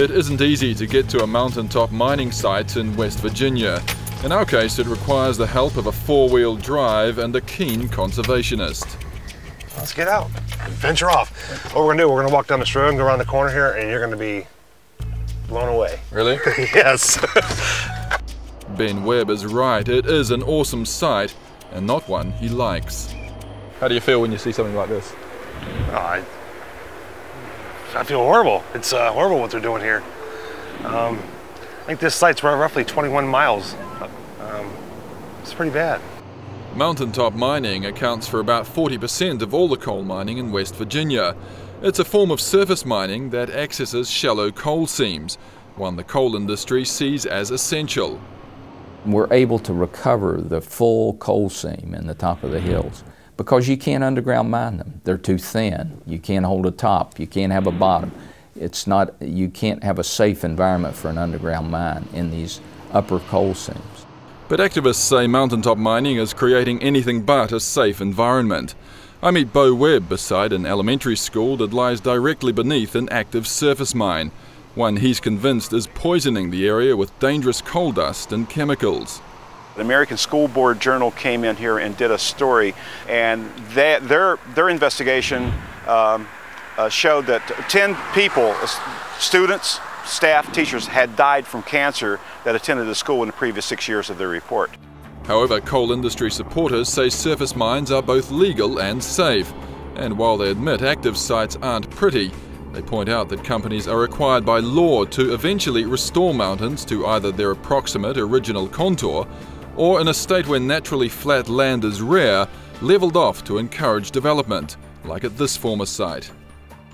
It isn't easy to get to a mountaintop mining site in West Virginia. In our case, it requires the help of a four-wheel drive and a keen conservationist. Let's get out and venture off. What we're gonna do, we're gonna walk down this road and go around the corner here, and you're gonna be blown away. Really? Yes. Ben Webb is right. It is an awesome sight, and not one he likes. How do you feel when you see something like this? I feel horrible. It's horrible what they're doing here. I think this site's roughly 21 miles. It's pretty bad. Mountaintop mining accounts for about 40% of all the coal mining in West Virginia. It's a form of surface mining that accesses shallow coal seams, one the coal industry sees as essential. We're able to recover the full coal seam in the top of the hills because you can't underground mine them. They're too thin. You can't hold a top. You can't have a bottom. You can't have a safe environment for an underground mine in these upper coal seams. But activists say mountaintop mining is creating anything but a safe environment. I meet Bo Webb beside an elementary school that lies directly beneath an active surface mine, one he's convinced is poisoning the area with dangerous coal dust and chemicals. The American School Board Journal came in here and did a story, and their investigation showed that 10 people, students, staff, teachers, had died from cancer that attended the school in the previous 6 years of their report. However, coal industry supporters say surface mines are both legal and safe. And while they admit active sites aren't pretty, they point out that companies are required by law to eventually restore mountains to either their approximate original contour, or in a state where naturally flat land is rare, leveled off to encourage development, like at this former site.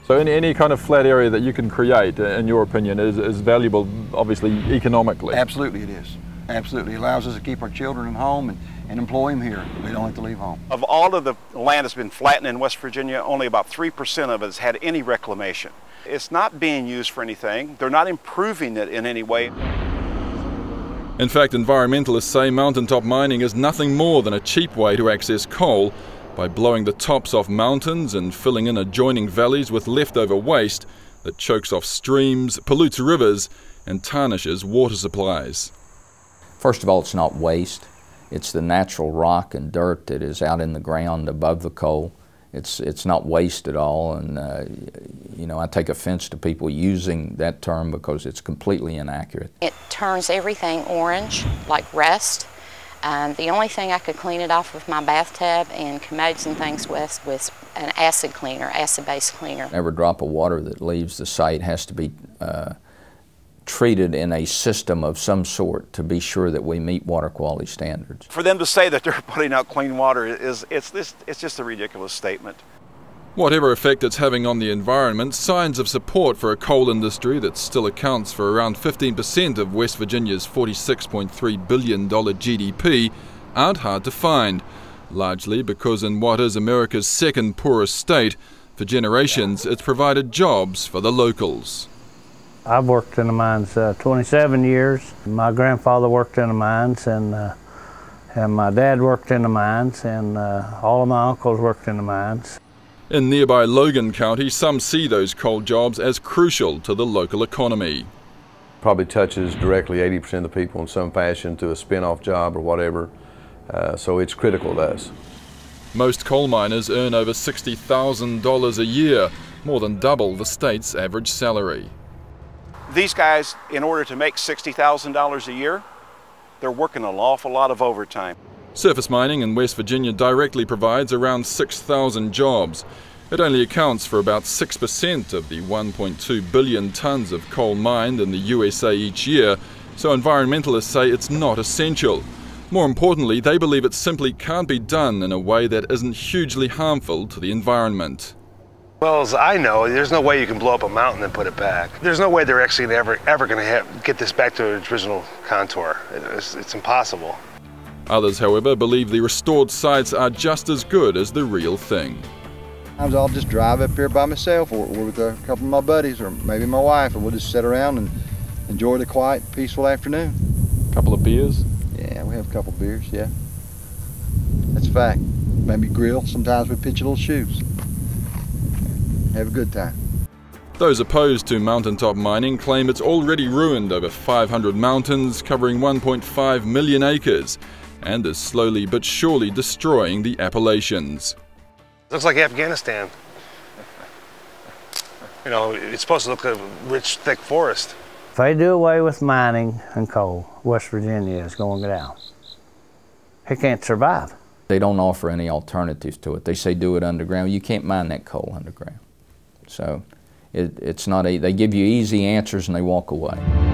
So any kind of flat area that you can create, in your opinion, is valuable, obviously, economically? Absolutely it is. Absolutely. It allows us to keep our children at home and employ them here. We don't have to leave home. Of all of the land that's been flattened in West Virginia, only about 3% of it has had any reclamation. It's not being used for anything. They're not improving it in any way. In fact, environmentalists say mountaintop mining is nothing more than a cheap way to access coal by blowing the tops off mountains and filling in adjoining valleys with leftover waste that chokes off streams, pollutes rivers, and tarnishes water supplies. First of all, it's not waste. It's the natural rock and dirt that is out in the ground above the coal. It's not waste at all, and you know, I take offense to people using that term because it's completely inaccurate. It turns everything orange, like rust. The only thing I could clean it off with my bathtub and commodes and things with was an acid cleaner, acid-based cleaner. Every drop of water that leaves the site has to be treated in a system of some sort to be sure that we meet water quality standards. For them to say that they're putting out clean water it's just a ridiculous statement. Whatever effect it's having on the environment, signs of support for a coal industry that still accounts for around 15% of West Virginia's $46.3 billion GDP aren't hard to find, largely because in what is America's second poorest state, for generations it's provided jobs for the locals. I've worked in the mines 27 years. My grandfather worked in the mines, and my dad worked in the mines, and all of my uncles worked in the mines. In nearby Logan County, some see those coal jobs as crucial to the local economy. Probably touches directly 80% of the people in some fashion to a spin-off job or whatever, so it's critical to us. Most coal miners earn over $60,000 a year, more than double the state's average salary. These guys, in order to make $60,000 a year, they're working an awful lot of overtime. Surface mining in West Virginia directly provides around 6,000 jobs. It only accounts for about 6% of the 1.2 billion tons of coal mined in the USA each year, so environmentalists say it's not essential. More importantly, they believe it simply can't be done in a way that isn't hugely harmful to the environment. Well, as I know, there's no way you can blow up a mountain and put it back. There's no way they're actually ever going to get this back to its original contour. It's impossible. Others, however, believe the restored sites are just as good as the real thing. Sometimes I'll just drive up here by myself or with a couple of my buddies or maybe my wife, and we'll just sit around and enjoy the quiet, peaceful afternoon. Couple of beers? Yeah, we have a couple of beers, yeah. That's a fact. Maybe grill. Sometimes we pitch a little shoes. Have a good time. Those opposed to mountaintop mining claim it's already ruined over 500 mountains covering 1.5 million acres and is slowly but surely destroying the Appalachians. Looks like Afghanistan. You know, it's supposed to look like a rich, thick forest. If they do away with mining and coal, West Virginia is going down. It can't survive. They don't offer any alternatives to it. They say do it underground. You can't mine that coal underground. So it's not they give you easy answers and they walk away.